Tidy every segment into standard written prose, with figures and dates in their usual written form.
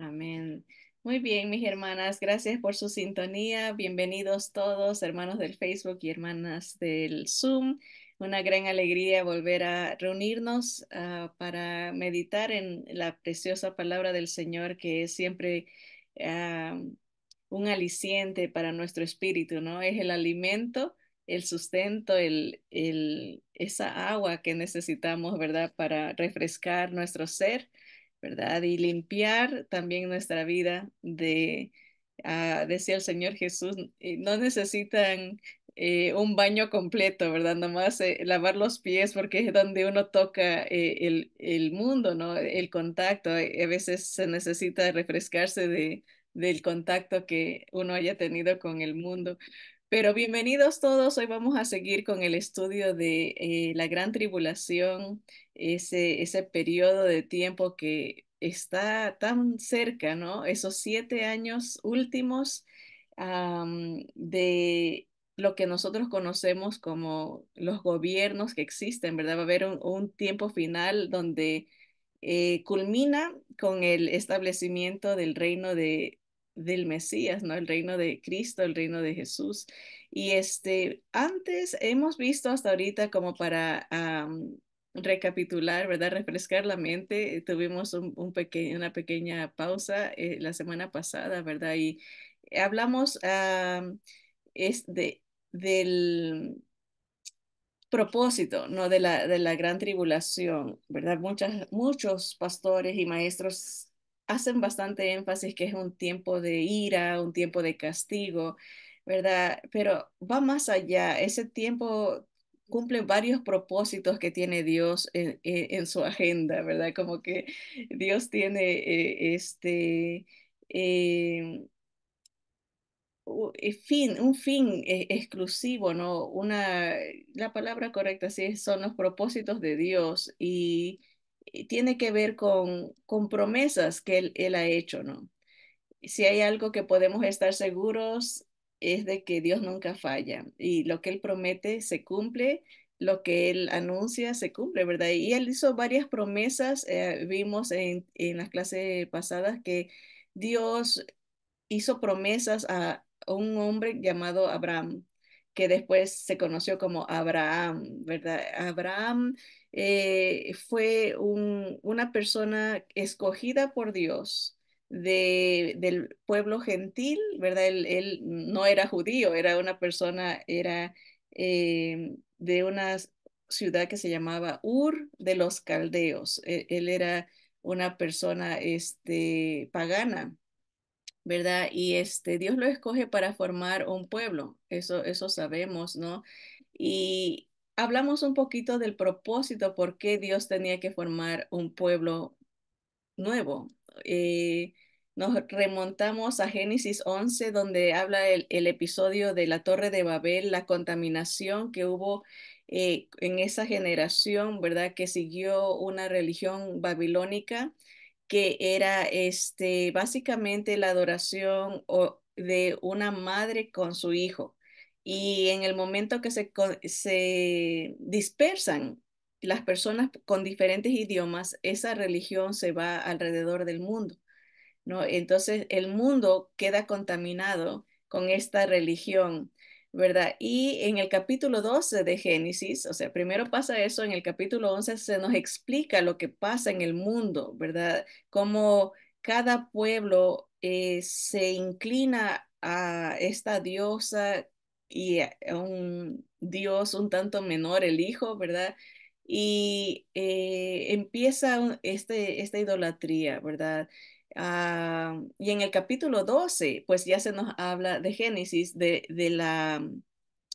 Amén. Muy bien, mis hermanas, gracias por su sintonía. Bienvenidos todos, hermanos del Facebook y hermanas del Zoom. Una gran alegría volver a reunirnos para meditar en la preciosa palabra del Señor, que es siempre ah, un aliciente para nuestro espíritu, ¿no? Es el alimento, el sustento, esa agua que necesitamos, ¿verdad? Para refrescar nuestro ser, ¿verdad? Y limpiar también nuestra vida decía el Señor Jesús, no necesitan un baño completo, ¿verdad? Nomás lavar los pies porque es donde uno toca el mundo, ¿no? El contacto. A veces se necesita refrescarse del contacto que uno haya tenido con el mundo. Pero bienvenidos todos. Hoy vamos a seguir con el estudio de la gran tribulación, ese periodo de tiempo que está tan cerca, ¿no? Esos 7 años últimos de lo que nosotros conocemos como los gobiernos que existen, ¿verdad? Va a haber un tiempo final donde culmina con el establecimiento del reino del Mesías, ¿no? El reino de Cristo, el reino de Jesús. Y antes hemos visto hasta ahorita como para recapitular, ¿verdad? Refrescar la mente. Tuvimos una pequeña pausa la semana pasada, ¿verdad? Y hablamos es del propósito, ¿no? De la gran tribulación, ¿verdad? Muchos pastores y maestros hacen bastante énfasis que es un tiempo de ira, un tiempo de castigo, ¿verdad? Pero va más allá. Ese tiempo cumple varios propósitos que tiene Dios en su agenda, ¿verdad? Como que Dios tiene eh, un fin exclusivo, ¿no? La palabra correcta sí son los propósitos de Dios y tiene que ver con promesas que él ha hecho, ¿no? Si hay algo que podemos estar seguros es de que Dios nunca falla y lo que Él promete se cumple, lo que Él anuncia se cumple, ¿verdad? Y Él hizo varias promesas, vimos en las clases pasadas que Dios hizo promesas a un hombre llamado Abraham, que después se conoció como Abraham, ¿verdad? Abraham fue una persona escogida por Dios del pueblo gentil, ¿verdad? Él no era judío, era una persona, era de una ciudad que se llamaba Ur de los Caldeos. Él era una persona pagana, ¿verdad? Y Dios lo escoge para formar un pueblo, eso sabemos, ¿no? Y hablamos un poquito del propósito, por qué Dios tenía que formar un pueblo nuevo. Eh, Nos remontamos a Génesis 11, donde habla el episodio de la Torre de Babel, la contaminación que hubo en esa generación, ¿verdad? Que siguió una religión babilónica que era básicamente la adoración de una madre con su hijo. Y en el momento que se dispersan las personas con diferentes idiomas, esa religión se va alrededor del mundo, ¿no? Entonces el mundo queda contaminado con esta religión, ¿verdad? Y en el capítulo 12 de Génesis, o sea, primero pasa eso, en el capítulo 11 se nos explica lo que pasa en el mundo, ¿verdad? Cómo cada pueblo se inclina a esta diosa y a un dios un tanto menor, el hijo, ¿verdad? Y empieza esta idolatría, ¿verdad? Y en el capítulo 12 pues ya se nos habla de Génesis, de la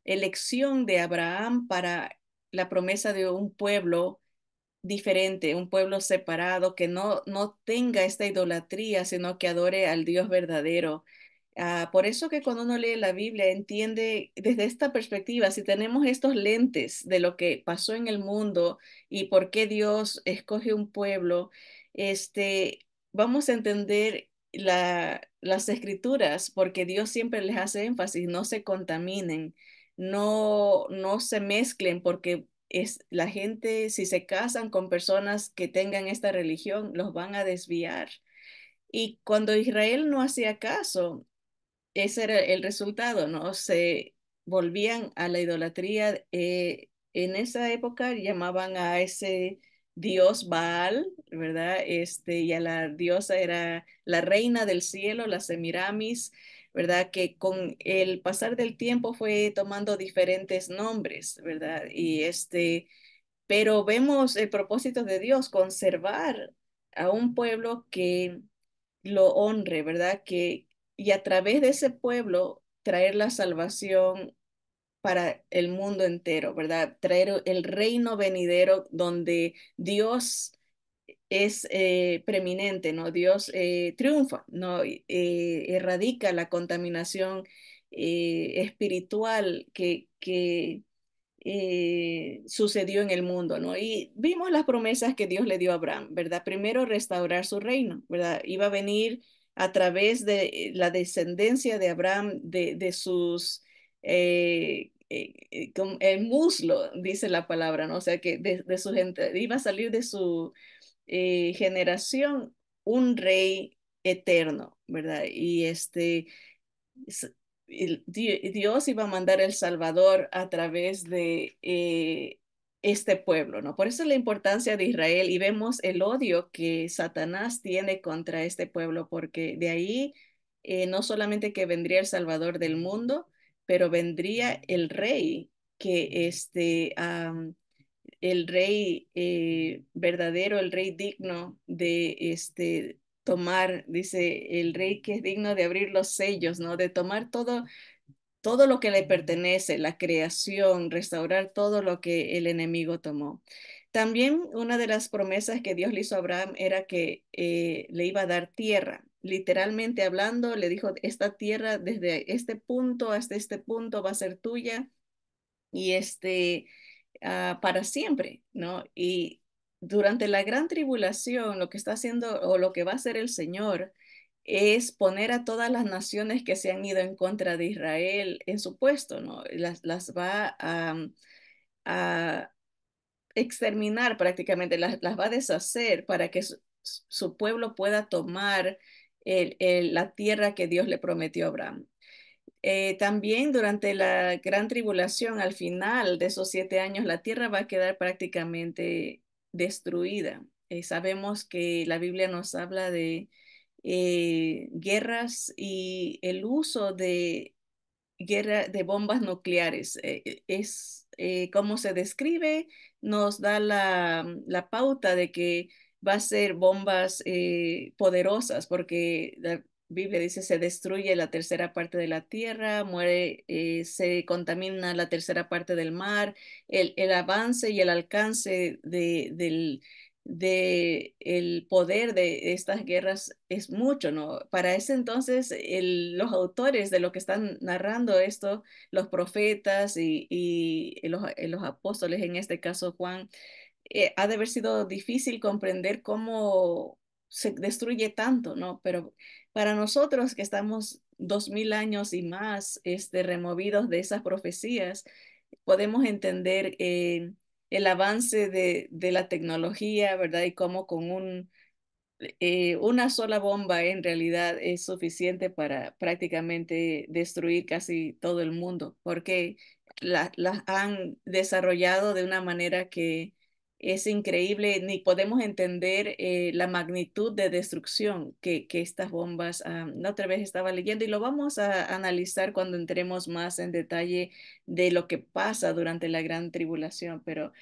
elección de Abraham para la promesa de un pueblo diferente, un pueblo separado, que no tenga esta idolatría, sino que adore al Dios verdadero. Por eso que cuando uno lee la Biblia entiende desde esta perspectiva, si tenemos estos lentes de lo que pasó en el mundo y por qué Dios escoge un pueblo, vamos a entender las escrituras, porque Dios siempre les hace énfasis, no se contaminen, no se mezclen, porque la gente, si se casan con personas que tengan esta religión, los van a desviar. Y cuando Israel no hacía caso, ese era el resultado, ¿no? Se volvían a la idolatría. En esa época llamaban a ese dios Baal, ¿verdad? Y a la diosa era la reina del cielo, la Semiramis, ¿verdad? Que con el pasar del tiempo fue tomando diferentes nombres, ¿verdad? Pero vemos el propósito de Dios, conservar a un pueblo que lo honre, ¿verdad? Y a través de ese pueblo traer la salvación para el mundo entero, ¿verdad? Traer el reino venidero donde Dios es preeminente, ¿no? Dios triunfa, ¿no? Erradica la contaminación espiritual que sucedió en el mundo, ¿no? Y vimos las promesas que Dios le dio a Abraham, ¿verdad? Primero, restaurar su reino, ¿verdad? Iba a venir a través de la descendencia de Abraham, de sus, con el muslo, dice la palabra, ¿no? O sea, que de su gente, iba a salir de su generación un rey eterno, ¿verdad? S- Dios iba a mandar el Salvador a través de este pueblo, ¿no? Por eso es la importancia de Israel y vemos el odio que Satanás tiene contra este pueblo, porque de ahí no solamente que vendría el Salvador del mundo, pero vendría el rey que el rey verdadero, el rey digno de tomar, dice, el rey que es digno de abrir los sellos, ¿no? De tomar todo lo que le pertenece, la creación, restaurar todo lo que el enemigo tomó. También una de las promesas que Dios le hizo a Abraham era que le iba a dar tierra. Literalmente hablando, le dijo, esta tierra desde este punto hasta este punto va a ser tuya y para siempre, ¿no? Y durante la gran tribulación, lo que está haciendo o lo que va a hacer el Señor es poner a todas las naciones que se han ido en contra de Israel en su puesto, ¿no? Las va a exterminar prácticamente, las va a deshacer para que su pueblo pueda tomar la tierra que Dios le prometió a Abraham. También durante la gran tribulación, al final de esos 7 años, la tierra va a quedar prácticamente destruida. Sabemos que la Biblia nos habla de guerras y el uso de guerra de bombas nucleares. Es como se describe, nos da la pauta de que va a ser bombas poderosas, porque la Biblia dice se destruye la tercera parte de la tierra, muere, se contamina la tercera parte del mar, el avance y el alcance de el poder de estas guerras es mucho, ¿no? Para ese entonces, los autores de lo que están narrando esto, los profetas y los apóstoles, en este caso Juan, ha de haber sido difícil comprender cómo se destruye tanto, ¿no? Pero para nosotros que estamos 2000 años y más removidos de esas profecías, podemos entender el avance de la tecnología, ¿verdad? Y cómo con una sola bomba en realidad es suficiente para prácticamente destruir casi todo el mundo, porque las han desarrollado de una manera que es increíble, ni podemos entender la magnitud de destrucción que estas bombas, la otra vez estaba leyendo y lo vamos a analizar cuando entremos más en detalle de lo que pasa durante la gran tribulación, pero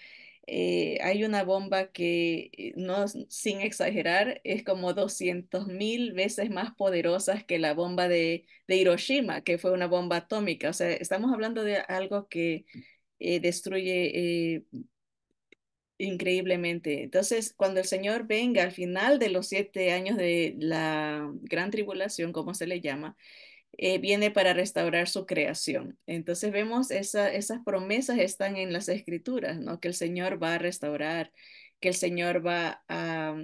hay una bomba que, no, sin exagerar, es como 200.000 veces más poderosa que la bomba de Hiroshima, que fue una bomba atómica. O sea, estamos hablando de algo que destruye increíblemente. Entonces, cuando el Señor venga al final de los 7 años de la gran tribulación, como se le llama, viene para restaurar su creación. Entonces vemos esas promesas están en las escrituras, ¿no? Que el Señor va a restaurar, que el Señor va a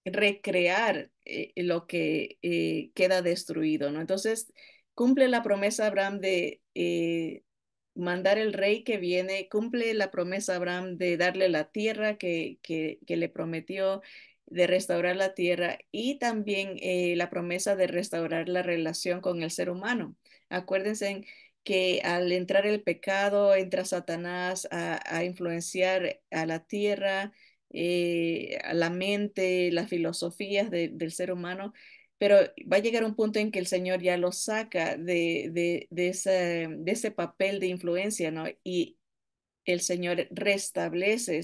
recrear lo que queda destruido, ¿no? Entonces cumple la promesa Abraham de mandar el rey que viene, cumple la promesa Abraham de darle la tierra que le prometió. de restaurar la tierra y también la promesa de restaurar la relación con el ser humano. Acuérdense que al entrar el pecado, entra Satanás a influenciar a la tierra, a la mente, las filosofías del ser humano, pero va a llegar un punto en que el Señor ya lo saca de ese papel de influencia, ¿no? Y el Señor restablece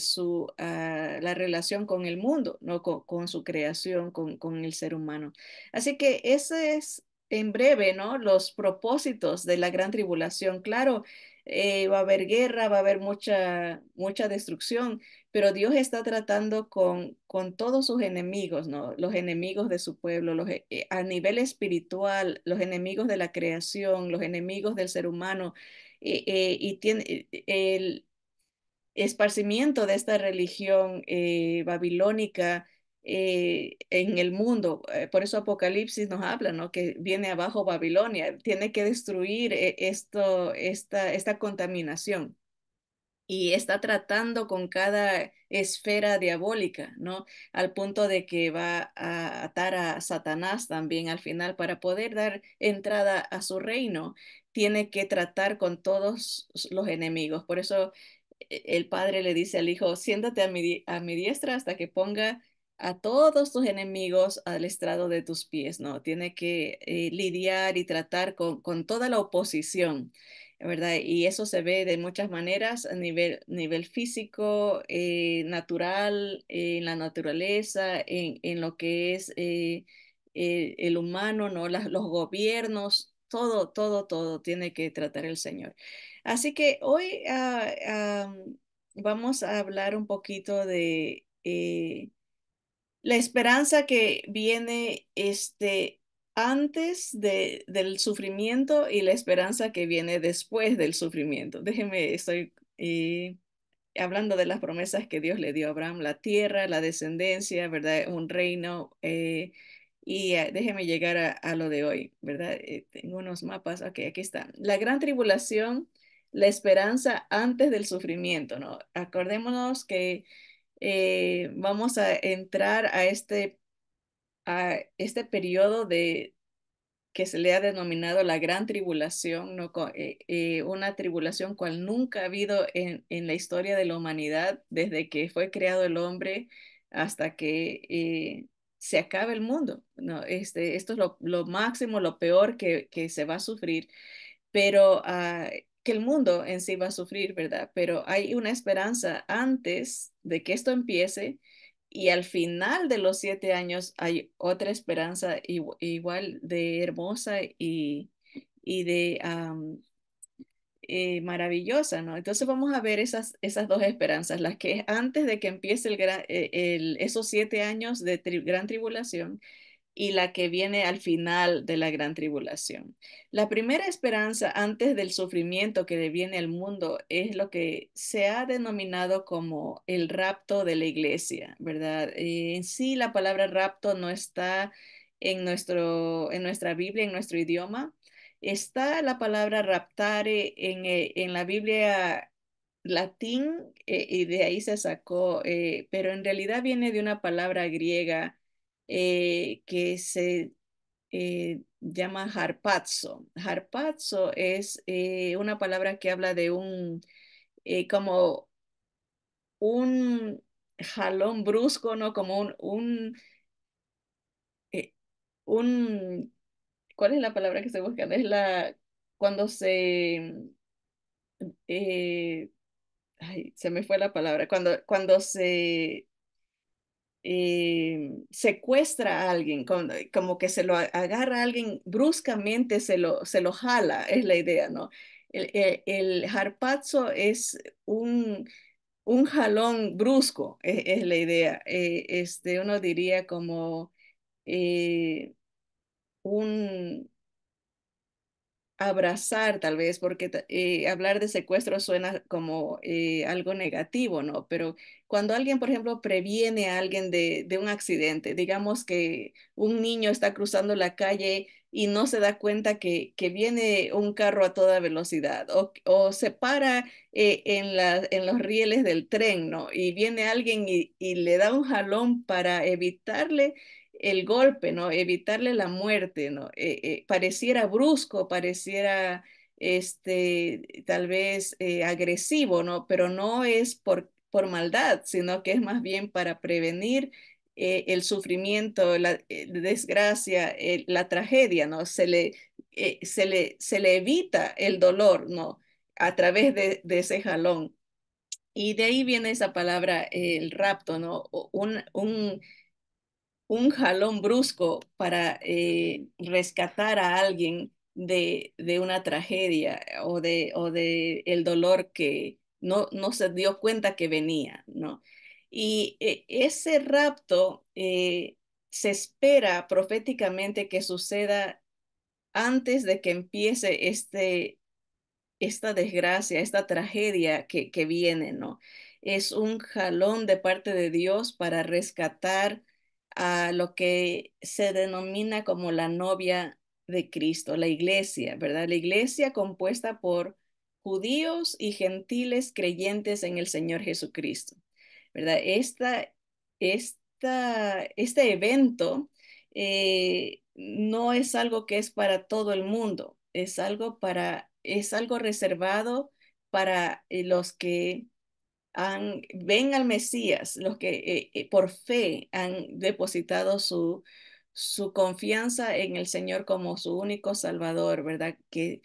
la relación con el mundo, ¿no? Con su creación, con el ser humano. Así que ese es en breve, ¿no? Los propósitos de la gran tribulación. Claro, va a haber guerra, va a haber mucha destrucción, pero Dios está tratando con todos sus enemigos, ¿no? Los enemigos de su pueblo, a nivel espiritual, los enemigos de la creación, los enemigos del ser humano. Y tiene el esparcimiento de esta religión babilónica en el mundo. Por eso Apocalipsis nos habla, ¿no? Que viene abajo Babilonia, tiene que destruir esta contaminación y está tratando con cada esfera diabólica, ¿no? Al punto de que va a atar a Satanás también al final para poder dar entrada a su reino. Tiene que tratar con todos los enemigos. Por eso el padre le dice al hijo, siéntate a mi diestra hasta que ponga a todos tus enemigos al estrado de tus pies, ¿no? Tiene que lidiar y tratar con toda la oposición, ¿verdad? Y eso se ve de muchas maneras a nivel físico, natural, en la naturaleza, en lo que es el humano, ¿no? Los gobiernos, todo tiene que tratar el Señor. Así que hoy vamos a hablar un poquito de la esperanza que viene antes del sufrimiento y la esperanza que viene después del sufrimiento. Estoy hablando de las promesas que Dios le dio a Abraham, la tierra, la descendencia, ¿verdad? Un reino. Y déjeme llegar a lo de hoy, ¿verdad? Tengo unos mapas, ok, aquí está. La gran tribulación, la esperanza antes del sufrimiento, ¿no? Acordémonos que vamos a entrar a este periodo que se le ha denominado la gran tribulación, ¿no? Una tribulación cual nunca ha habido en la historia de la humanidad desde que fue creado el hombre hasta que se acabe el mundo, ¿no? Esto es lo máximo, lo peor que se va a sufrir, pero que el mundo en sí va a sufrir, ¿verdad? Pero hay una esperanza antes de que esto empiece y al final de los 7 años hay otra esperanza igual de hermosa y de maravillosa, ¿no? Entonces vamos a ver esas dos esperanzas, las que es antes de que empiece esos 7 años de gran tribulación y la que viene al final de la gran tribulación. La primera esperanza antes del sufrimiento que le viene al mundo es lo que se ha denominado como el rapto de la iglesia, ¿verdad? En sí, la palabra rapto no está en nuestra Biblia, en nuestro idioma. Está la palabra raptare en la Biblia latín y de ahí se sacó, pero en realidad viene de una palabra griega que se llama harpazo. Harpazo es una palabra que habla de como un jalón brusco, ¿no? Como eh, un, ¿cuál es la palabra que estoy buscando? Cuando eh, ay, se me fue la palabra, cuando se secuestra a alguien, como que se lo agarra a alguien bruscamente, se lo jala, es la idea, ¿no? El harpazo es un jalón brusco, es la idea. Uno diría como eh, un abrazar tal vez, porque hablar de secuestro suena como algo negativo, ¿no? Pero cuando alguien, por ejemplo, previene a alguien de un accidente, digamos que un niño está cruzando la calle y no se da cuenta que viene un carro a toda velocidad o se para en los rieles del tren, ¿no? Y viene alguien y le da un jalón para evitarle el golpe, ¿no? Evitarle la muerte, ¿no? Pareciera brusco, pareciera tal vez agresivo, ¿no? Pero no es por maldad, sino que es más bien para prevenir el sufrimiento, la desgracia, la tragedia, ¿no? Se le evita el dolor, ¿no? A través de ese jalón. Y de ahí viene esa palabra, el rapto, ¿no? Un jalón brusco para rescatar a alguien de una tragedia o de el dolor que no se dio cuenta que venía, ¿no? Y ese rapto se espera proféticamente que suceda antes de que empiece esta desgracia, esta tragedia que viene, ¿no? Es un jalón de parte de Dios para rescatar a lo que se denomina como la novia de Cristo, la iglesia, ¿verdad? La iglesia compuesta por judíos y gentiles creyentes en el Señor Jesucristo, ¿verdad? Este evento no es algo que es para todo el mundo, es algo reservado para los que ven al Mesías, los que por fe han depositado su confianza en el Señor como su único Salvador, ¿verdad? Que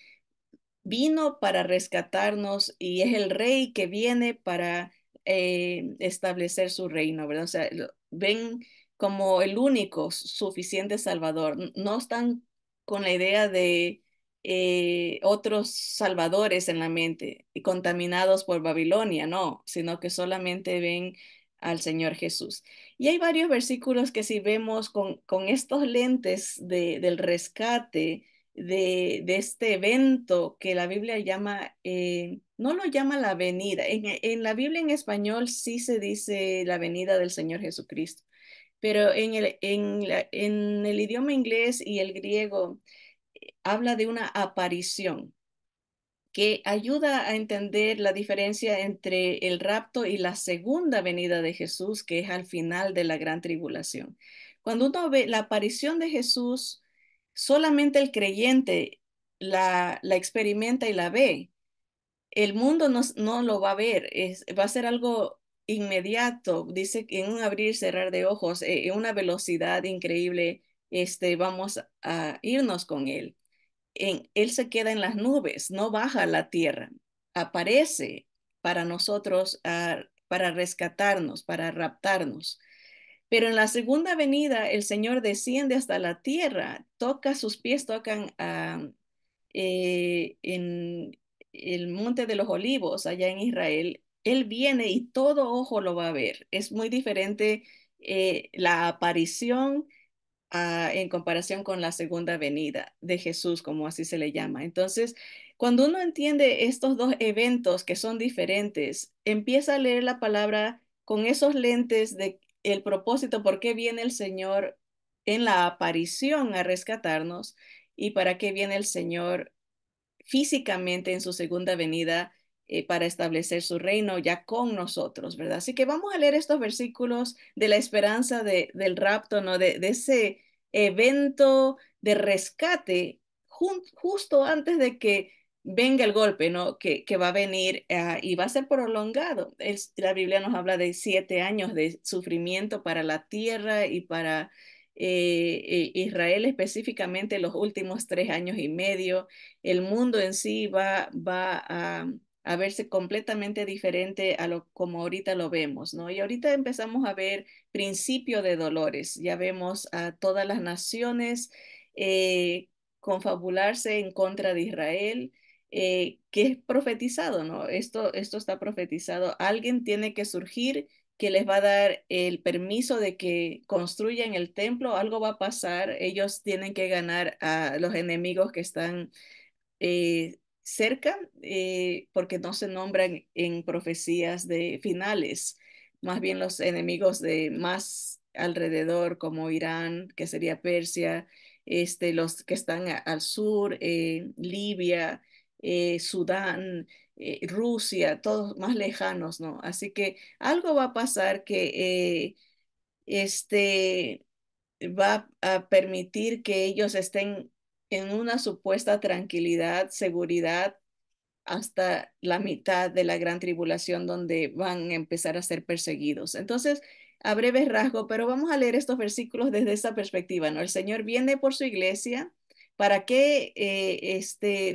vino para rescatarnos y es el rey que viene para establecer su reino, ¿verdad? O sea, ven como el único suficiente salvador. No están con la idea de otros salvadores en la mente y contaminados por Babilonia, no, sino que solamente ven al Señor Jesús. Y hay varios versículos que si vemos con estos lentes del rescate, de este evento que la Biblia llama, no lo llama la venida. En la Biblia en español sí se dice la venida del Señor Jesucristo, pero en el idioma inglés y el griego habla de una aparición que ayuda a entender la diferencia entre el rapto y la segunda venida de Jesús, que es al final de la gran tribulación. Cuando uno ve la aparición de Jesús, solamente el creyente la experimenta y la ve. El mundo no lo va a ver, va a ser algo inmediato, dice que en un abrir y cerrar de ojos, en una velocidad increíble, vamos a irnos con él. Él se queda en las nubes, no baja a la tierra, aparece para nosotros, para rescatarnos, para raptarnos. Pero en la segunda venida, el Señor desciende hasta la tierra, toca sus pies, tocan en el Monte de los Olivos, allá en Israel. Él viene y todo ojo lo va a ver. Es muy diferente la aparición en comparación con la segunda venida de Jesús, como así se le llama. Entonces, cuando uno entiende estos dos eventos que son diferentes, empieza a leer la palabra con esos lentes de el propósito, por qué viene el Señor en la aparición a rescatarnos y para qué viene el Señor físicamente en su segunda venida para establecer su reino ya con nosotros, ¿verdad? Así que vamos a leer estos versículos de la esperanza del rapto, ¿no? De ese evento de rescate justo antes de que venga el golpe, ¿no? Que va a venir y va a ser prolongado. La Biblia nos habla de 7 años de sufrimiento para la tierra y para Israel específicamente los últimos 3 años y medio. El mundo en sí va a verse completamente diferente a lo como ahorita lo vemos, ¿no? Y ahorita empezamos a ver principio de dolores. Ya vemos a todas las naciones confabularse en contra de Israel, que es profetizado, ¿no? Esto está profetizado. Alguien tiene que surgir que les va a dar el permiso de que construyan el templo, algo va a pasar, ellos tienen que ganar a los enemigos que están cerca, porque no se nombran en profecías de finales, más bien los enemigos de más alrededor, como Irán, que sería Persia, los que están al sur, Libia, Sudán, Rusia, todos más lejanos, ¿no? Así que algo va a pasar que este va a permitir que ellos estén en una supuesta tranquilidad, seguridad hasta la mitad de la gran tribulación donde van a empezar a ser perseguidos. Entonces, a breve rasgo, pero vamos a leer estos versículos desde esta perspectiva, ¿no? El Señor viene por su iglesia. ¿Para qué,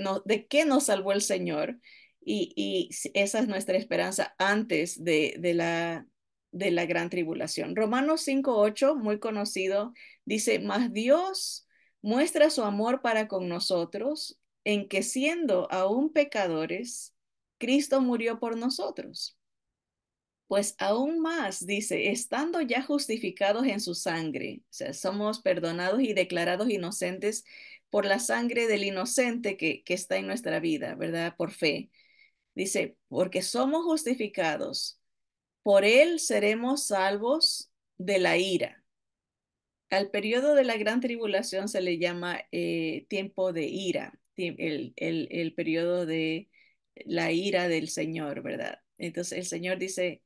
no, de qué nos salvó el Señor? Y esa es nuestra esperanza antes de la gran tribulación. Romanos 5:8, muy conocido, dice, mas Dios muestra su amor para con nosotros en que siendo aún pecadores, Cristo murió por nosotros. Pues aún más, dice, estando ya justificados en su sangre, o sea, somos perdonados y declarados inocentes por la sangre del inocente que está en nuestra vida, ¿verdad? Por fe. Dice, porque somos justificados, por él seremos salvos de la ira. Al periodo de la gran tribulación se le llama tiempo de ira, el periodo de la ira del Señor, ¿verdad? Entonces el Señor dice,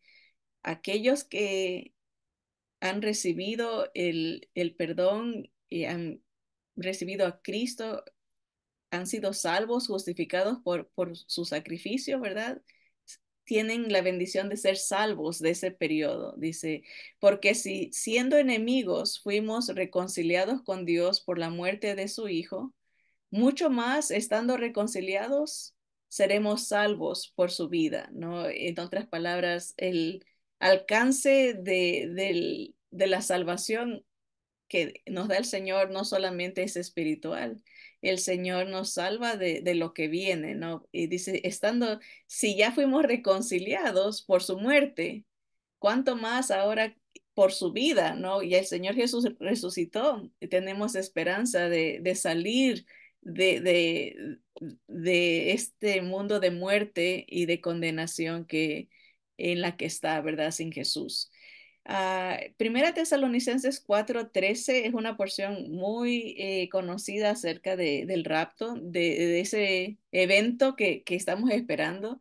aquellos que han recibido el perdón y han recibido a Cristo, han sido salvos, justificados por su sacrificio, ¿verdad? Tienen la bendición de ser salvos de ese periodo. Dice, porque si siendo enemigos fuimos reconciliados con Dios por la muerte de su Hijo, mucho más estando reconciliados seremos salvos por su vida, ¿no? En otras palabras, el alcance de la salvación que nos da el Señor no solamente es espiritual, el Señor nos salva de lo que viene, ¿no? Y dice, estando, si ya fuimos reconciliados por su muerte, ¿cuánto más ahora por su vida, ¿no? Y el Señor Jesús resucitó, y tenemos esperanza de salir de este mundo de muerte y de condenación en la que está, ¿verdad? Sin Jesús. Primera Tesalonicenses 4:13 es una porción muy conocida acerca del rapto, de ese evento que estamos esperando.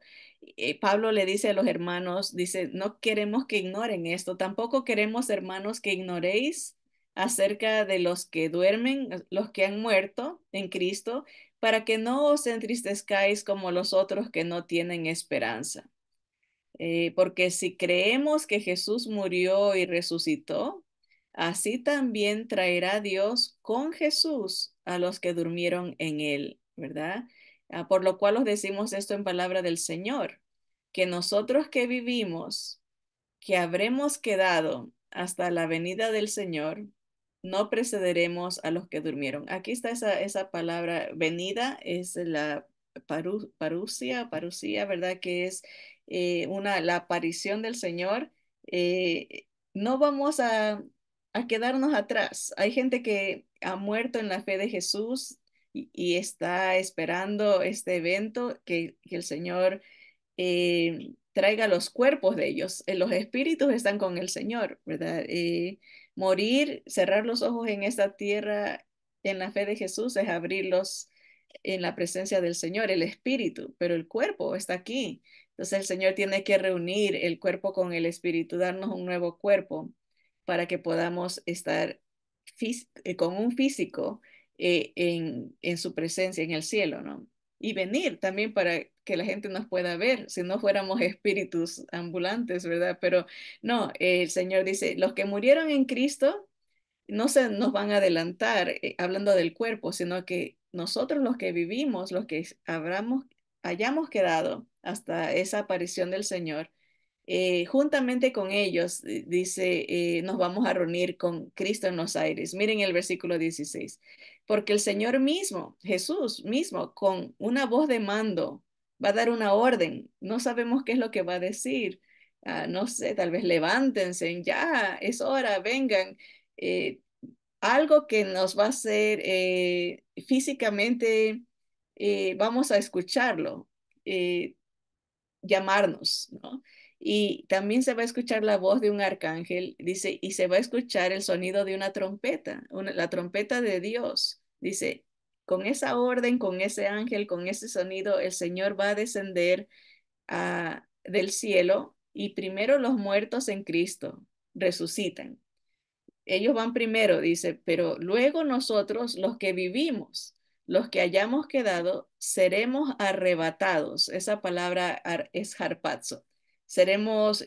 Pablo le dice a los hermanos, dice, no queremos que ignoren esto, tampoco queremos, hermanos, que ignoréis acerca de los que duermen, los que han muerto en Cristo, para que no os entristezcáis como los otros que no tienen esperanza. Porque si creemos que Jesús murió y resucitó, así también traerá Dios con Jesús a los que durmieron en él, ¿verdad? Por lo cual os decimos esto en palabra del Señor, que nosotros que vivimos, que habremos quedado hasta la venida del Señor, no precederemos a los que durmieron. Aquí está esa palabra venida, es la parusia, ¿verdad? Que es la aparición del Señor. No vamos a quedarnos atrás. Hay gente que ha muerto en la fe de Jesús y está esperando este evento que el Señor traiga los cuerpos de ellos. Los espíritus están con el Señor, ¿verdad? Morir, cerrar los ojos en esta tierra en la fe de Jesús es abrirlos en la presencia del Señor, el espíritu, pero el cuerpo está aquí. Entonces el Señor tiene que reunir el cuerpo con el espíritu, darnos un nuevo cuerpo para que podamos estar con un físico en su presencia en el cielo, ¿no? Y venir también para que la gente nos pueda ver, si no fuéramos espíritus ambulantes, ¿verdad? Pero no, el Señor dice, los que murieron en Cristo no se nos van a adelantar hablando del cuerpo, sino que nosotros los que vivimos, los que hayamos quedado hasta esa aparición del Señor, juntamente con ellos, dice, nos vamos a reunir con Cristo en los aires. Miren el versículo 16. Porque el Señor mismo, Jesús mismo, con una voz de mando, va a dar una orden. No sabemos qué es lo que va a decir. No sé, tal vez levántense, ya, es hora, vengan. Eh, Algo que nos va a hacer físicamente, vamos a escucharlo. Llamarnos, ¿no? Y también se va a escuchar la voz de un arcángel, dice, y se va a escuchar el sonido de una trompeta, la trompeta de Dios. Dice, con esa orden, con ese ángel, con ese sonido, el Señor va a descender del cielo y primero los muertos en Cristo resucitan. Ellos van primero, dice, pero luego nosotros, los que vivimos, los que hayamos quedado, seremos arrebatados. Esa palabra es harpazo. Seremos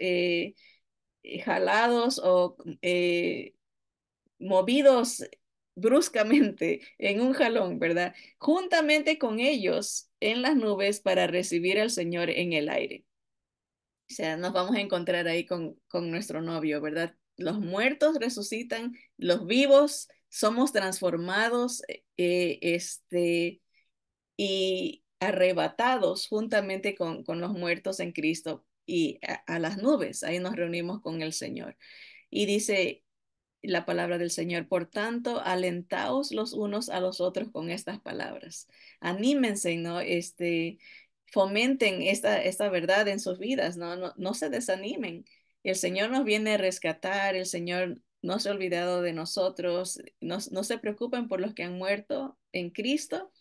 jalados o movidos bruscamente en un jalón, ¿verdad? Juntamente con ellos en las nubes para recibir al Señor en el aire. O sea, nos vamos a encontrar ahí con nuestro novio, ¿verdad? Los muertos resucitan, los vivos somos transformados, y arrebatados juntamente con los muertos en Cristo y a las nubes. Ahí nos reunimos con el Señor. Y dice la palabra del Señor, por tanto, alentaos los unos a los otros con estas palabras. Anímense, ¿no? Fomenten esta verdad en sus vidas, ¿no? No, no se desanimen. El Señor nos viene a rescatar, el Señor no se ha olvidado de nosotros, no se preocupen por los que han muerto en Cristo,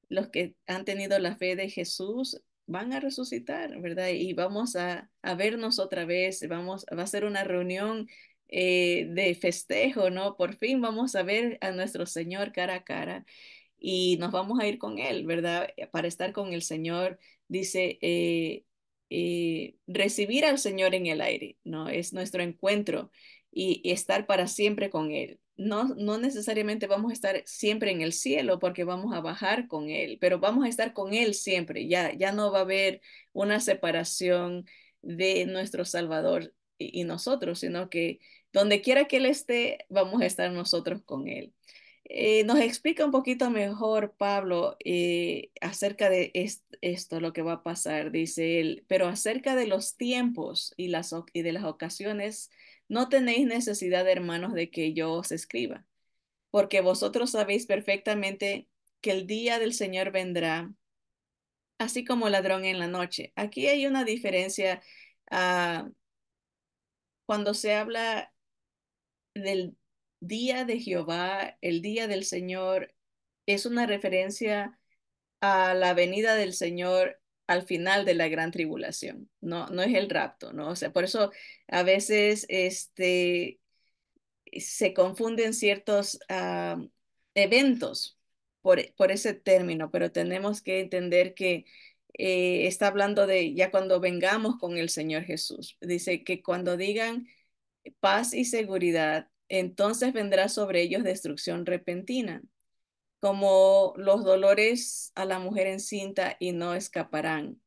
los que han tenido la fe de Jesús van a resucitar, ¿verdad? Y vamos a vernos otra vez, va a ser una reunión de festejo, ¿no? Por fin vamos a ver a nuestro Señor cara a cara y nos vamos a ir con Él, ¿verdad? Para estar con el Señor, dice, recibir al Señor en el aire, ¿no? Es nuestro encuentro y estar para siempre con Él. No, no necesariamente vamos a estar siempre en el cielo porque vamos a bajar con Él, pero vamos a estar con Él siempre. Ya no va a haber una separación de nuestro Salvador y nosotros, sino que donde quiera que Él esté, vamos a estar nosotros con Él. Nos explica un poquito mejor Pablo acerca de esto, lo que va a pasar, dice él, pero acerca de los tiempos y de las ocasiones, no tenéis necesidad, hermanos, de que yo os escriba, porque vosotros sabéis perfectamente que el día del Señor vendrá, así como ladrón en la noche. Aquí hay una diferencia ah, cuando se habla del día de Jehová, el día del Señor, es una referencia a la venida del Señor al final de la gran tribulación. No, no es el rapto, ¿no? O sea, por eso a veces se confunden ciertos eventos por ese término, pero tenemos que entender que está hablando de ya cuando vengamos con el Señor Jesús. Dice que cuando digan paz y seguridad, entonces vendrá sobre ellos destrucción repentina, como los dolores a la mujer encinta y no escaparán.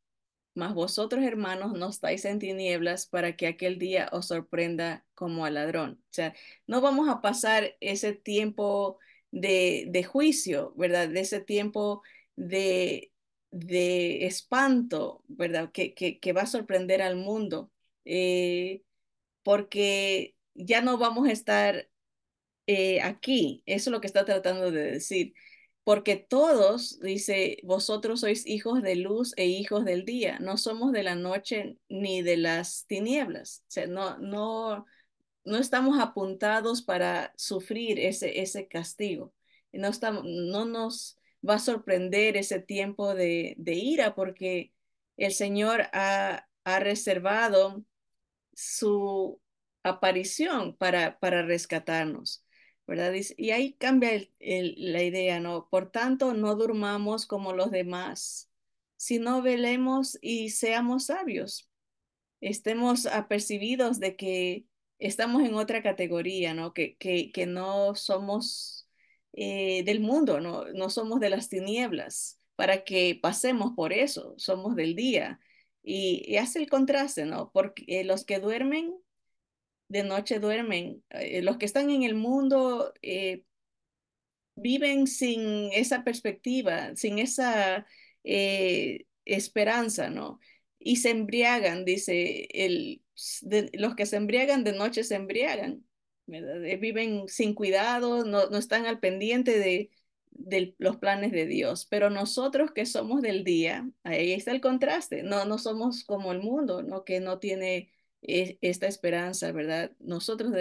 Mas vosotros, hermanos, no estáis en tinieblas para que aquel día os sorprenda como al ladrón. O sea, no vamos a pasar ese tiempo de juicio, ¿verdad? De ese tiempo de, de espanto, ¿verdad? Que va a sorprender al mundo, porque ya no vamos a estar aquí. Eso es lo que está tratando de decir. Porque todos, dice, vosotros sois hijos de luz e hijos del día. No somos de la noche ni de las tinieblas. O sea, no estamos apuntados para sufrir ese castigo. No nos va a sorprender ese tiempo de ira porque el Señor ha reservado su aparición para rescatarnos, ¿verdad? Y ahí cambia la idea, ¿no? Por tanto, no durmamos como los demás, sino velemos y seamos sabios, estemos apercibidos de que estamos en otra categoría, ¿no? Que no somos del mundo, ¿no? No somos de las tinieblas, para que pasemos por eso, somos del día. Y hace el contraste, ¿no? Porque los que duermen, de noche duermen, los que están en el mundo viven sin esa perspectiva, sin esa esperanza, ¿no? Y se embriagan, dice, los que se embriagan de noche se embriagan, ¿verdad? Viven sin cuidado, no están al pendiente de los planes de Dios, pero nosotros que somos del día, ahí está el contraste, no somos como el mundo, ¿no? Que no tiene esta esperanza, ¿verdad? Nosotros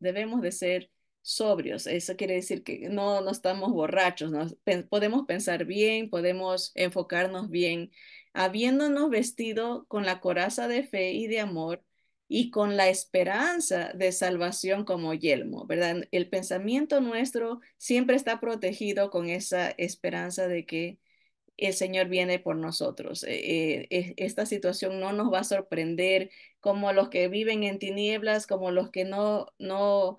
debemos de ser sobrios. Eso quiere decir que no estamos borrachos, ¿no? Podemos pensar bien, podemos enfocarnos bien, habiéndonos vestido con la coraza de fe y de amor y con la esperanza de salvación como yelmo, ¿verdad? El pensamiento nuestro siempre está protegido con esa esperanza de que el Señor viene por nosotros. Esta situación no nos va a sorprender como los que viven en tinieblas, como los que no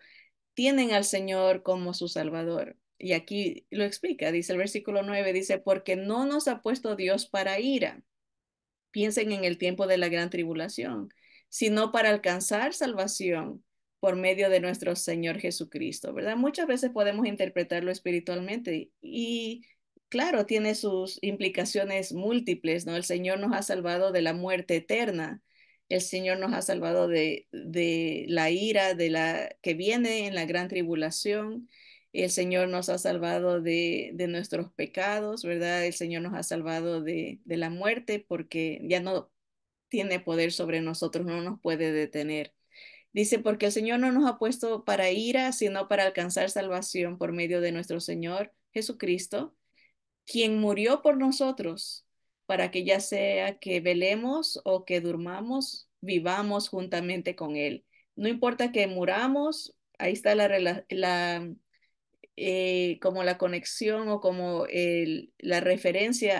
tienen al Señor como su Salvador. Y aquí lo explica, dice el versículo 9, dice, porque no nos ha puesto Dios para ira. Piensen en el tiempo de la gran tribulación, sino para alcanzar salvación por medio de nuestro Señor Jesucristo, ¿verdad? Muchas veces podemos interpretarlo espiritualmente y claro, tiene sus implicaciones múltiples, ¿no? El Señor nos ha salvado de la muerte eterna. El Señor nos ha salvado de la ira de la que viene en la gran tribulación. El Señor nos ha salvado de nuestros pecados, ¿verdad? El Señor nos ha salvado de la muerte porque ya no tiene poder sobre nosotros, no nos puede detener. Dice, porque el Señor no nos ha puesto para ira, sino para alcanzar salvación por medio de nuestro Señor Jesucristo, quien murió por nosotros, para que ya sea que velemos o que durmamos, vivamos juntamente con Él. No importa que muramos, ahí está como la conexión o como la referencia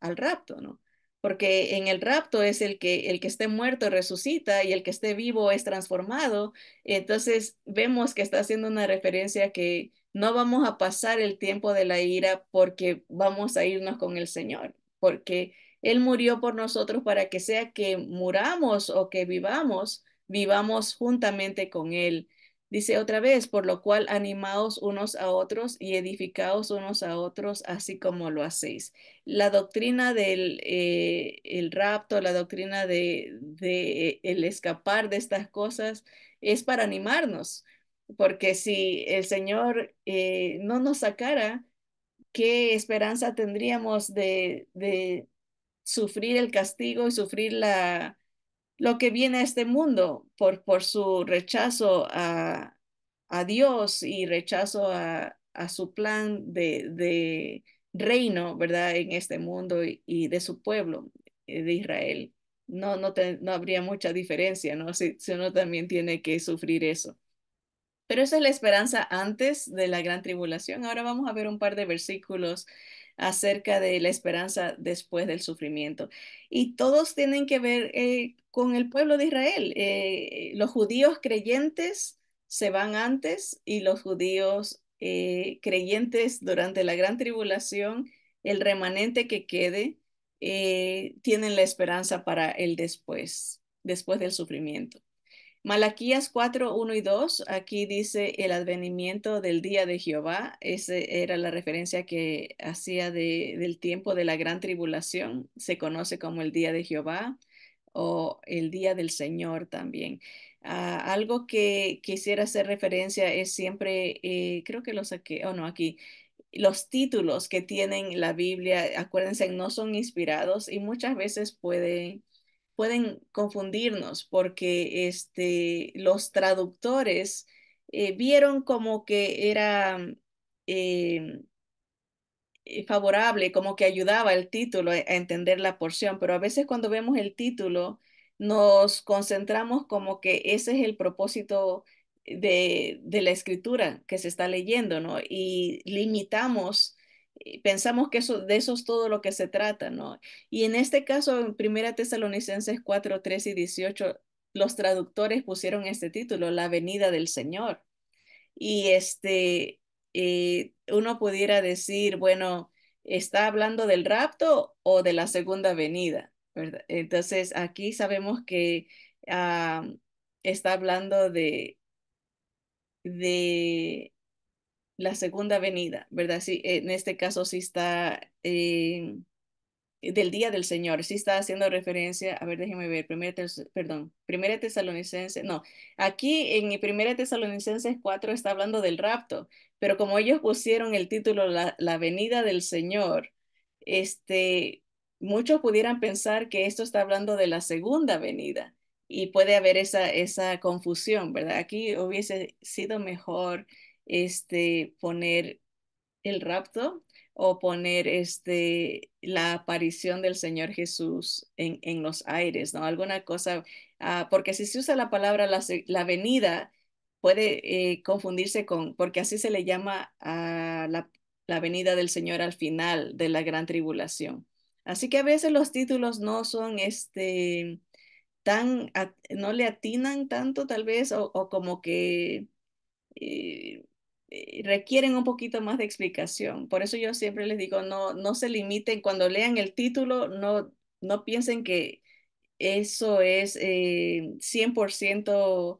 al rapto, ¿no? Porque en el rapto es el que esté muerto resucita y el que esté vivo es transformado. Entonces vemos que está haciendo una referencia que no vamos a pasar el tiempo de la ira porque vamos a irnos con el Señor, porque Él murió por nosotros para que sea que muramos o que vivamos, vivamos juntamente con Él. Dice otra vez, por lo cual animaos unos a otros y edificaos unos a otros, así como lo hacéis. La doctrina del el rapto, la doctrina de el escapar de estas cosas es para animarnos, porque si el Señor no nos sacara, ¿qué esperanza tendríamos de sufrir el castigo y sufrir lo que viene a este mundo por su rechazo a Dios y rechazo a su plan de reino, ¿verdad? En este mundo y de su pueblo, de Israel? No habría mucha diferencia, ¿no? Si uno también tiene que sufrir eso. Pero esa es la esperanza antes de la gran tribulación. Ahora vamos a ver un par de versículos acerca de la esperanza después del sufrimiento. Y todos tienen que ver con el pueblo de Israel. Los judíos creyentes se van antes y los judíos creyentes durante la gran tribulación, el remanente que quede, tienen la esperanza para el después del sufrimiento. Malaquías 4, 1 y 2, aquí dice el advenimiento del día de Jehová. Esa era la referencia que hacía del tiempo de la gran tribulación. Se conoce como el día de Jehová o el día del Señor también. Algo que quisiera hacer referencia es siempre, creo que lo saqué, o no, aquí, los títulos que tienen la Biblia, acuérdense, no son inspirados y muchas veces pueden confundirnos porque los traductores vieron como que era eh, favorable, como que ayudaba el título a entender la porción, pero a veces cuando vemos el título nos concentramos como que ese es el propósito de la escritura que se está leyendo, ¿no? Y limitamos, pensamos que de eso es todo lo que se trata, ¿no? Y en este caso, en Primera Tesalonicenses 4, 13 y 18, los traductores pusieron este título, La venida del Señor. Y uno pudiera decir, bueno, ¿está hablando del rapto o de la segunda venida? ¿Verdad? Entonces, aquí sabemos que ah, está hablando de la segunda venida, ¿verdad? Sí, en este caso sí está del día del Señor, sí está haciendo referencia, a ver, déjeme ver, Primera Tesalonicense, no, aquí en Primera Tesalonicenses 4 está hablando del rapto, pero como ellos pusieron el título la venida del Señor, este, muchos pudieran pensar que esto está hablando de la segunda venida. y puede haber esa confusión, ¿verdad? Aquí hubiese sido mejor poner el rapto o poner la aparición del Señor Jesús en los aires, ¿no? Alguna cosa, porque si se usa la palabra la venida, puede confundirse porque así se le llama a la venida del Señor al final de la gran tribulación. Así que a veces los títulos no son no le atinan tanto tal vez, o como que eh, requieren un poquito más de explicación. Por eso yo siempre les digo, no se limiten, cuando lean el título, no piensen que eso es 100%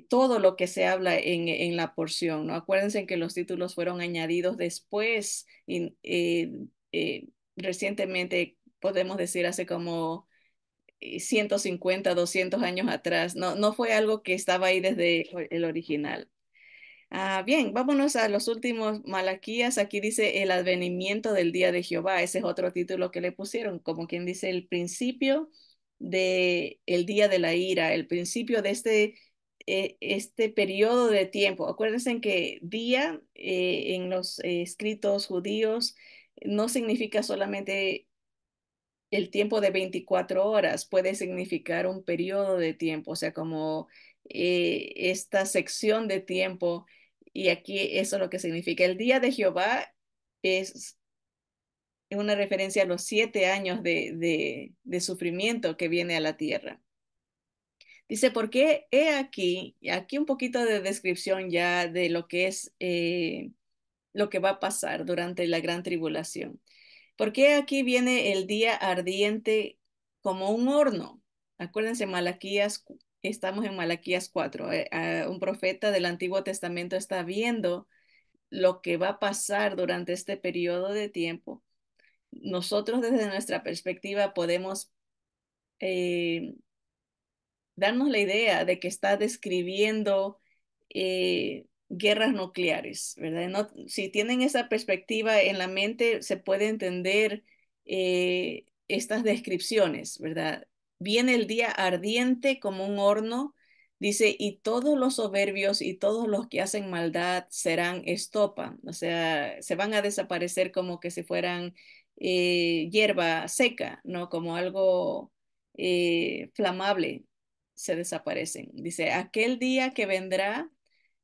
todo lo que se habla en la porción, ¿no? Acuérdense que los títulos fueron añadidos después, y, recientemente, podemos decir hace como 150, 200 años atrás. No fue algo que estaba ahí desde el original. Bien, vámonos a los últimos Malaquías. Aquí dice el advenimiento del día de Jehová. Ese es otro título que le pusieron, como quien dice el principio de el día de la ira, el principio de este periodo de tiempo. Acuérdense que día en los escritos judíos no significa solamente el tiempo de 24 horas, puede significar un periodo de tiempo, o sea, como esta sección de tiempo. Y aquí eso es lo que significa. El día de Jehová es una referencia a los 7 años de sufrimiento que viene a la tierra. Dice, ¿por qué? He aquí un poquito de descripción ya de lo que es lo que va a pasar durante la gran tribulación. Porque aquí viene el día ardiente como un horno. Acuérdense, estamos en Malaquías 4. Un profeta del Antiguo Testamento está viendo lo que va a pasar durante este periodo de tiempo. Nosotros desde nuestra perspectiva podemos eh, darnos la idea de que está describiendo guerras nucleares, ¿verdad? Si tienen esa perspectiva en la mente, se puede entender estas descripciones, ¿verdad? Viene el día ardiente como un horno, dice, y todos los soberbios y todos los que hacen maldad serán estopa, o sea, se van a desaparecer como que si fueran hierba seca, ¿no? Como algo flamable, se desaparecen. Dice, aquel día que vendrá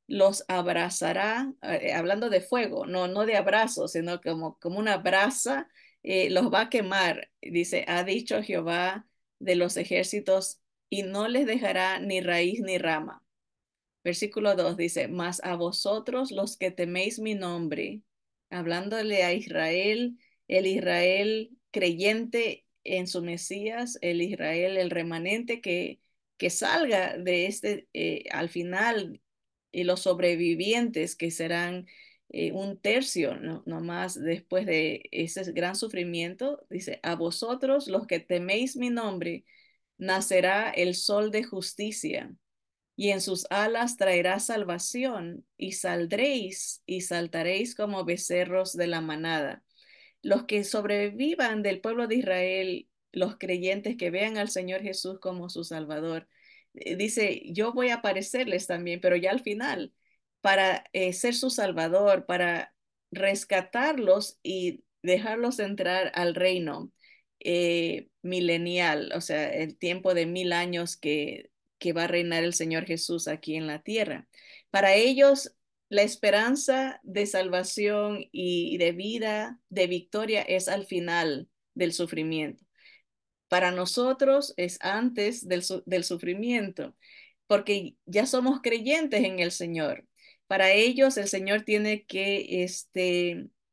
los abrazará, hablando de fuego, no de abrazo, sino como una brasa, los va a quemar. Dice, ha dicho Jehová de los ejércitos, y no les dejará ni raíz ni rama. Versículo 2 dice, mas a vosotros los que teméis mi nombre, hablándole a Israel, el Israel creyente en su Mesías, el Israel, el remanente que salga de al final, y los sobrevivientes que serán un tercio, no más después de ese gran sufrimiento, dice, a vosotros los que teméis mi nombre, nacerá el sol de justicia y en sus alas traerá salvación, y saldréis y saltaréis como becerros de la manada. Los que sobrevivan del pueblo de Israel, los creyentes que vean al Señor Jesús como su Salvador, dice, yo voy a aparecerles también, pero ya al final, para ser su Salvador, para rescatarlos y dejarlos entrar al reino milenial, o sea, el tiempo de 1000 años que va a reinar el Señor Jesús aquí en la tierra. Para ellos, la esperanza de salvación y de vida, de victoria, es al final del sufrimiento. Para nosotros es antes del sufrimiento, porque ya somos creyentes en el Señor. Para ellos el Señor tiene que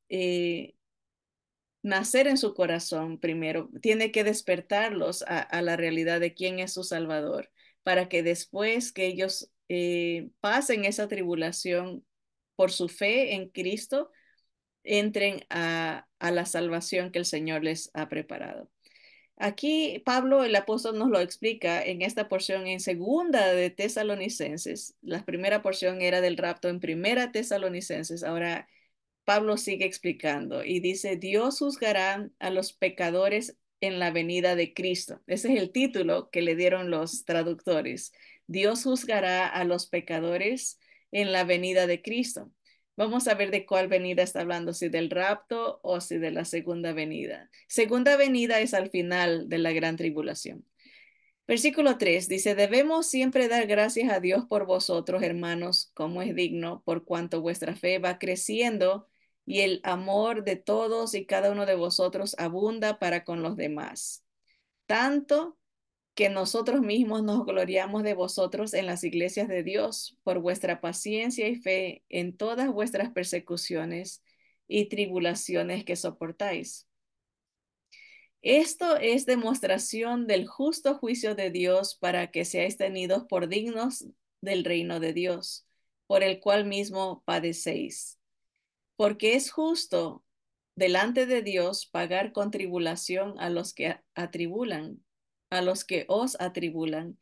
eh, nacer en su corazón primero, tiene que despertarlos a la realidad de quién es su Salvador, para que después que ellos pasen esa tribulación por su fe en Cristo, entren a la salvación que el Señor les ha preparado. Aquí Pablo, el apóstol, nos lo explica en esta porción en segunda de Tesalonicenses. La primera porción era del rapto en primera Tesalonicenses. Ahora Pablo sigue explicando y dice, Dios juzgará a los pecadores en la venida de Cristo. Ese es el título que le dieron los traductores. Dios juzgará a los pecadores en la venida de Cristo. Vamos a ver de cuál venida está hablando, si del rapto o si de la segunda venida. Segunda venida es al final de la gran tribulación. Versículo 3 dice, debemos siempre dar gracias a Dios por vosotros, hermanos, como es digno, por cuanto vuestra fe va creciendo y el amor de todos y cada uno de vosotros abunda para con los demás. Tanto que nosotros mismos nos gloriamos de vosotros en las iglesias de Dios por vuestra paciencia y fe en todas vuestras persecuciones y tribulaciones que soportáis. Esto es demostración del justo juicio de Dios para que seáis tenidos por dignos del reino de Dios, por el cual mismo padecéis. Porque es justo delante de Dios pagar con tribulación a los que atribulan, a los que os atribulan,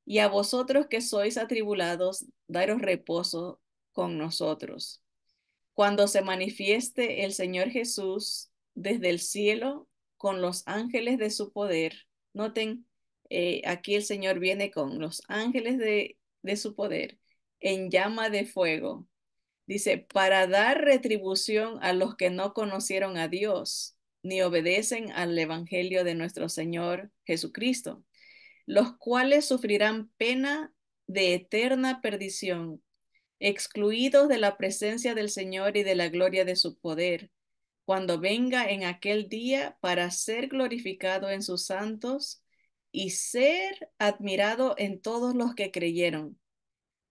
y a vosotros que sois atribulados, daros reposo con nosotros cuando se manifieste el Señor Jesús desde el cielo con los ángeles de su poder. Noten, aquí el Señor viene con los ángeles de su poder en llama de fuego. Dice, para dar retribución a los que no conocieron a Dios ni obedecen al Evangelio de nuestro Señor Jesucristo, los cuales sufrirán pena de eterna perdición excluidos de la presencia del Señor y de la gloria de su poder, cuando venga en aquel día para ser glorificado en sus santos y ser admirado en todos los que creyeron,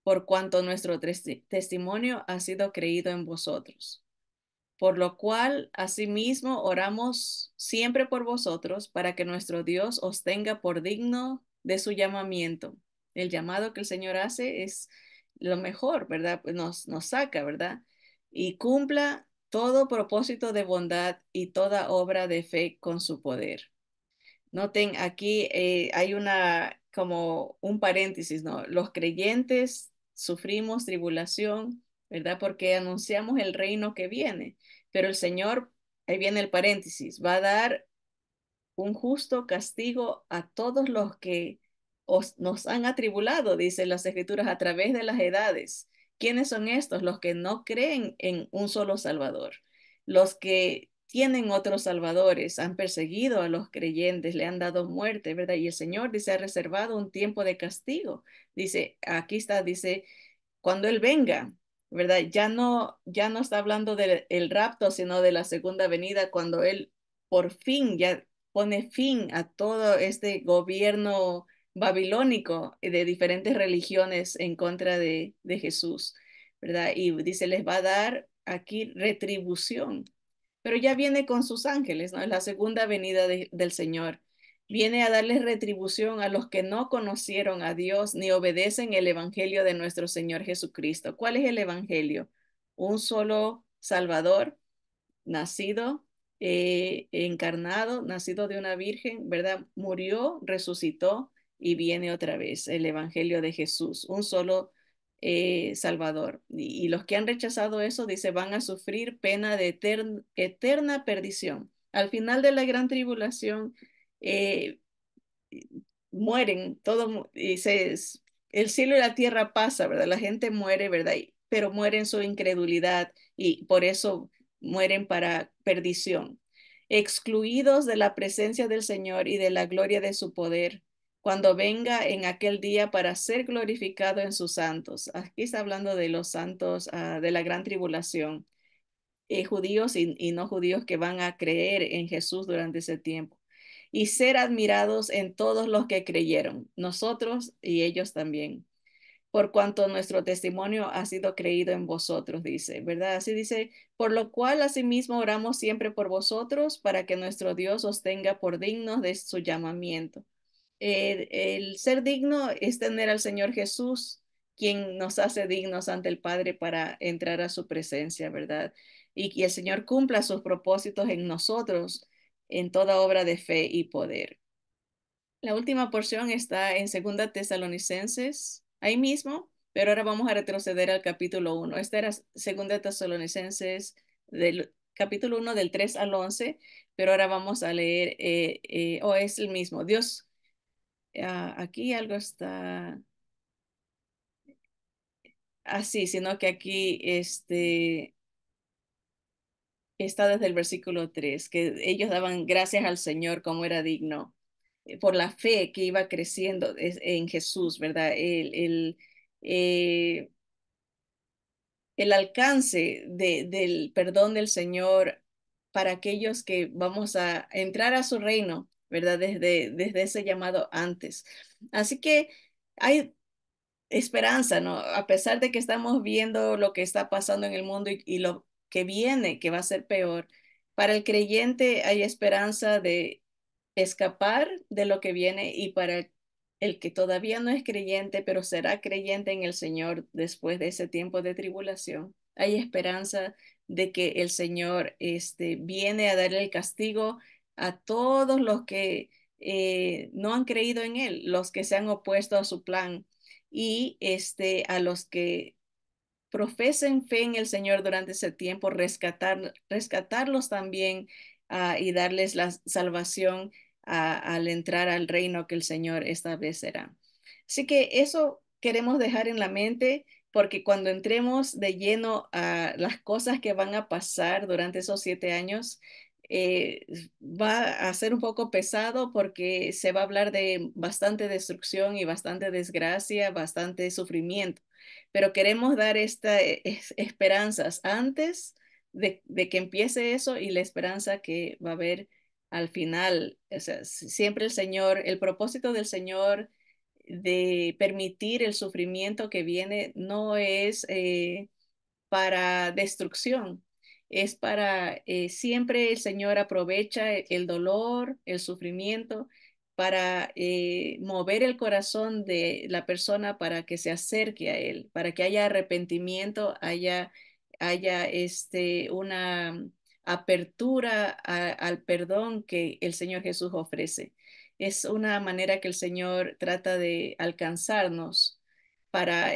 por cuanto nuestro testimonio ha sido creído en vosotros. Por lo cual, asimismo, oramos siempre por vosotros, para que nuestro Dios os tenga por digno de su llamamiento. El llamado que el Señor hace es lo mejor, ¿verdad? Pues nos saca, ¿verdad? Y cumpla todo propósito de bondad y toda obra de fe con su poder. Noten, aquí hay una como un paréntesis, ¿no? Los creyentes sufrimos tribulación, ¿verdad? Porque anunciamos el reino que viene, pero el Señor, ahí viene el paréntesis, va a dar un justo castigo a todos los que nos han atribulado, dicen las Escrituras, a través de las edades. ¿Quiénes son estos? Los que no creen en un solo Salvador, los que tienen otros salvadores, han perseguido a los creyentes, le han dado muerte, ¿verdad? Y el Señor dice, ha reservado un tiempo de castigo. Dice, aquí está, dice, cuando Él venga, ¿verdad? Ya no está hablando del el rapto, sino de la segunda venida, cuando Él por fin ya pone fin a todo este gobierno babilónico de diferentes religiones en contra de Jesús, ¿verdad? Y dice, les va a dar aquí retribución, pero ya viene con sus ángeles, ¿no? Es la segunda venida del Señor. Viene a darles retribución a los que no conocieron a Dios ni obedecen el Evangelio de nuestro Señor Jesucristo. ¿Cuál es el Evangelio? Un solo Salvador, nacido, encarnado, nacido de una virgen, ¿verdad? Murió, resucitó y viene otra vez el Evangelio de Jesús, un solo Salvador. Y los que han rechazado eso, dice, van a sufrir pena de eterna perdición. Al final de la gran tribulación, eh, mueren, el cielo y la tierra pasa, ¿verdad? La gente muere, ¿verdad? Pero muere en su incredulidad y por eso mueren para perdición, excluidos de la presencia del Señor y de la gloria de su poder, cuando venga en aquel día para ser glorificado en sus santos. Aquí está hablando de los santos, de la gran tribulación, judíos y no judíos que van a creer en Jesús durante ese tiempo y ser admirados en todos los que creyeron, nosotros y ellos también, por cuanto nuestro testimonio ha sido creído en vosotros, dice, ¿verdad? Así dice, por lo cual asimismo oramos siempre por vosotros para que nuestro Dios os tenga por dignos de su llamamiento. El ser digno es tener al Señor Jesús, quien nos hace dignos ante el Padre para entrar a su presencia, ¿verdad? Y que el Señor cumpla sus propósitos en nosotros, en toda obra de fe y poder. La última porción está en Segunda Tesalonicenses, ahí mismo, pero ahora vamos a retroceder al capítulo 1. Esta era Segunda Tesalonicenses del capítulo 1 del 3 al 11, pero ahora vamos a leer, o es el mismo, Dios, aquí algo está así, sino que aquí está desde el versículo 3 que ellos daban gracias al Señor como era digno, por la fe que iba creciendo en Jesús, ¿verdad? Eh, el alcance del perdón del Señor para aquellos que vamos a entrar a su reino, ¿verdad? Desde ese llamado antes. Así que hay esperanza, ¿no? A pesar de que estamos viendo lo que está pasando en el mundo y lo que viene, que va a ser peor, para el creyente hay esperanza de escapar de lo que viene y para el que todavía no es creyente, pero será creyente en el Señor después de ese tiempo de tribulación, hay esperanza de que el Señor viene a darle el castigo a todos los que no han creído en Él, los que se han opuesto a su plan y a los que profesen fe en el Señor durante ese tiempo, rescatarlos también y darles la salvación al entrar al reino que el Señor establecerá. Así que eso queremos dejar en la mente porque cuando entremos de lleno a las cosas que van a pasar durante esos 7 años, eh, va a ser un poco pesado porque se va a hablar de bastante destrucción y bastante desgracia, bastante sufrimiento, pero queremos dar estas esperanzas antes de que empiece eso y la esperanza que va a haber al final. O sea, siempre el Señor, el propósito del Señor de permitir el sufrimiento que viene no es para destrucción. Es para, siempre el Señor aprovecha el dolor, el sufrimiento, para mover el corazón de la persona para que se acerque a Él, para que haya arrepentimiento, haya una apertura al perdón que el Señor Jesús ofrece. Es una manera que el Señor trata de alcanzarnos para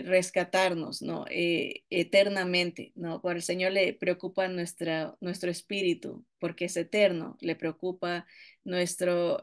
rescatarnos, ¿no? Eternamente, ¿no? Por el Señor le preocupa nuestro espíritu, porque es eterno, le preocupa nuestro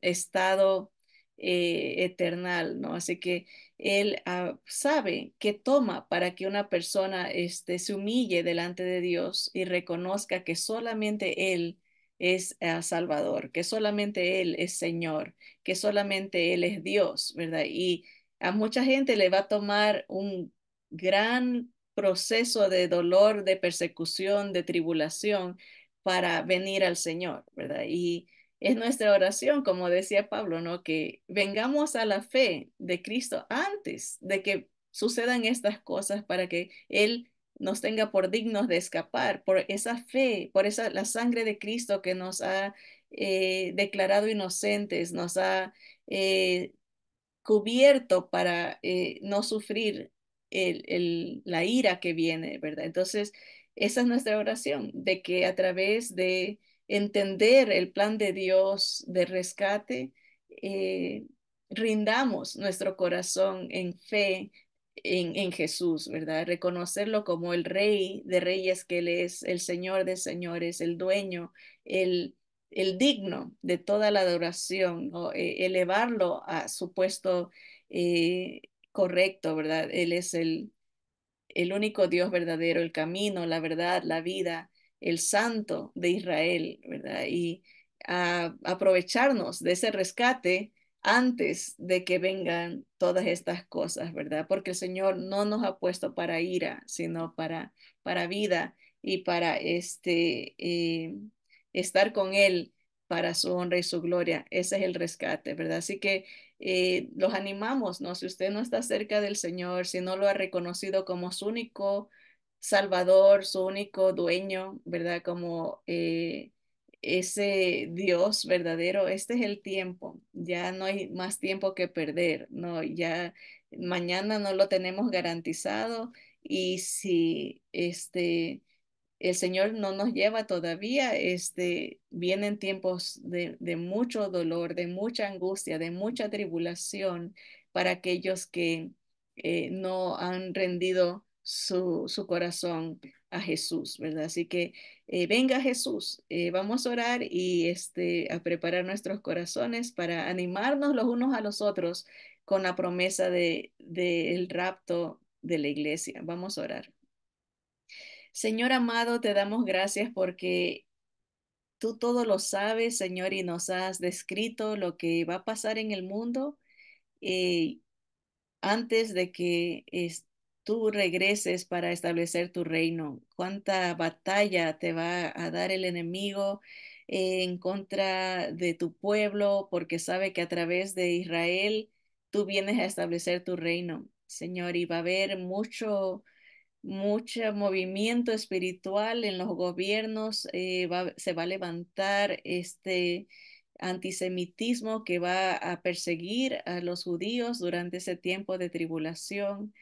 estado eternal, ¿no? Así que Él sabe que toma para que una persona se humille delante de Dios y reconozca que solamente Él es Salvador, que solamente Él es Señor, que solamente Él es Dios, ¿verdad? Y a mucha gente le va a tomar un gran proceso de dolor, de persecución, de tribulación para venir al Señor, ¿verdad? Y es nuestra oración, como decía Pablo, ¿no? Que vengamos a la fe de Cristo antes de que sucedan estas cosas para que Él nos tenga por dignos de escapar, por esa fe, por esa la sangre de Cristo que nos ha declarado inocentes, nos ha cubierto para no sufrir la ira que viene, ¿verdad? Entonces, esa es nuestra oración, de que a través de entender el plan de Dios de rescate, eh, rindamos nuestro corazón en fe en Jesús, ¿verdad? Reconocerlo como el Rey de Reyes, que Él es el Señor de Señores, el dueño, el el digno de toda la adoración, ¿no? Elevarlo a su puesto correcto, ¿verdad? Él es el único Dios verdadero, el camino, la verdad, la vida, el santo de Israel, ¿verdad? Y aprovecharnos de ese rescate antes de que vengan todas estas cosas, ¿verdad? Porque el Señor no nos ha puesto para ira, sino para vida y para estar con Él para su honra y su gloria. Ese es el rescate, ¿verdad? Así que los animamos, ¿no? Si usted no está cerca del Señor, si no lo ha reconocido como su único Salvador, su único dueño, ¿verdad? Como ese Dios verdadero, este es el tiempo, ya no hay más tiempo que perder, ¿no? Ya mañana no lo tenemos garantizado y si el Señor no nos lleva todavía, vienen tiempos de mucho dolor, de mucha angustia, de mucha tribulación para aquellos que no han rendido su corazón a Jesús, ¿verdad? Así que venga Jesús, vamos a orar y a preparar nuestros corazones para animarnos los unos a los otros con la promesa del rapto de la iglesia. Vamos a orar. Señor amado, te damos gracias porque tú todo lo sabes, Señor, y nos has descrito lo que va a pasar en el mundo. eh, Antes de que tú regreses para establecer tu reino. Cuánta batalla te va a dar el enemigo en contra de tu pueblo, porque sabe que a través de Israel tú vienes a establecer tu reino, Señor, y va a haber mucho movimiento espiritual en los gobiernos, se va a levantar este antisemitismo que va a perseguir a los judíos durante ese tiempo de tribulación.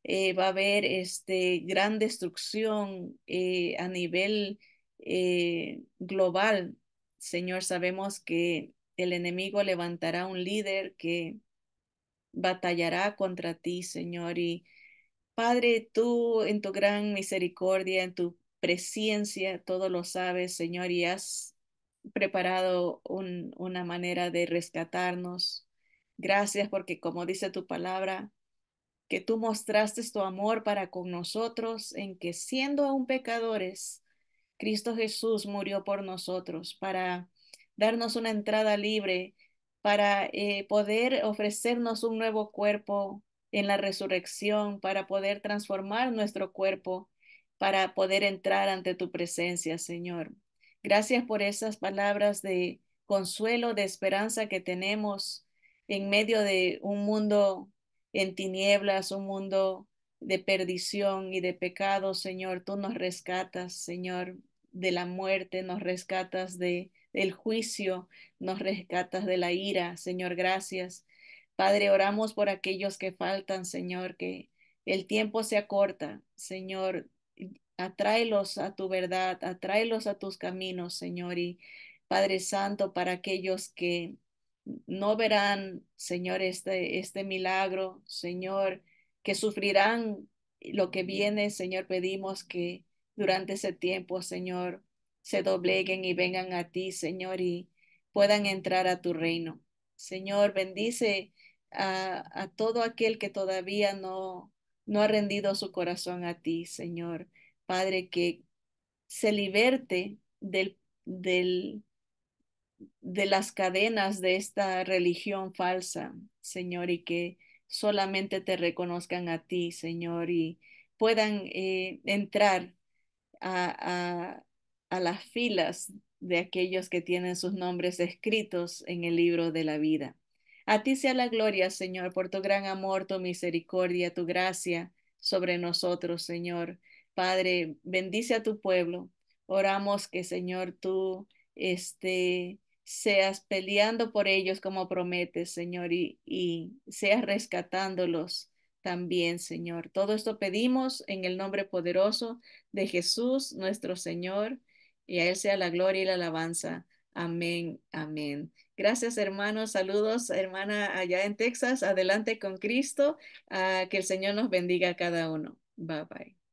Va a haber gran destrucción a nivel global. Señor, sabemos que el enemigo levantará un líder que batallará contra ti, Señor, y Padre, tú en tu gran misericordia, en tu presencia, todo lo sabes, Señor, y has preparado una manera de rescatarnos. Gracias porque, como dice tu palabra, que tú mostraste tu amor para con nosotros en que siendo aún pecadores, Cristo Jesús murió por nosotros para darnos una entrada libre, para poder ofrecernos un nuevo cuerpo en la resurrección, para poder transformar nuestro cuerpo, para poder entrar ante tu presencia, Señor. Gracias por esas palabras de consuelo, de esperanza que tenemos en medio de un mundo en tinieblas, un mundo de perdición y de pecado, Señor. Tú nos rescatas, Señor, de la muerte, nos rescatas del juicio, nos rescatas de la ira, Señor, gracias. Padre, oramos por aquellos que faltan, Señor, que el tiempo se acorta, Señor, atráelos a tu verdad, atráelos a tus caminos, Señor, y Padre Santo, para aquellos que no verán, Señor, este milagro, Señor, que sufrirán lo que viene, Señor, pedimos que durante ese tiempo, Señor, se dobleguen y vengan a ti, Señor, y puedan entrar a tu reino. Señor, bendice a todo aquel que todavía no ha rendido su corazón a ti, Señor. Padre, que se liberte de las cadenas de esta religión falsa, Señor, y que solamente te reconozcan a ti, Señor, y puedan entrar a, a, a las filas de aquellos que tienen sus nombres escritos en el libro de la vida. A ti sea la gloria, Señor, por tu gran amor, tu misericordia, tu gracia sobre nosotros, Señor. Padre, bendice a tu pueblo. Oramos que, Señor, tú seas peleando por ellos como prometes, Señor, y seas rescatándolos también, Señor. Todo esto pedimos en el nombre poderoso de Jesús nuestro Señor, y a Él sea la gloria y la alabanza. Amén, amén. Gracias, hermanos. Saludos, hermana allá en Texas. Adelante con Cristo. Que el Señor nos bendiga a cada uno. Bye bye.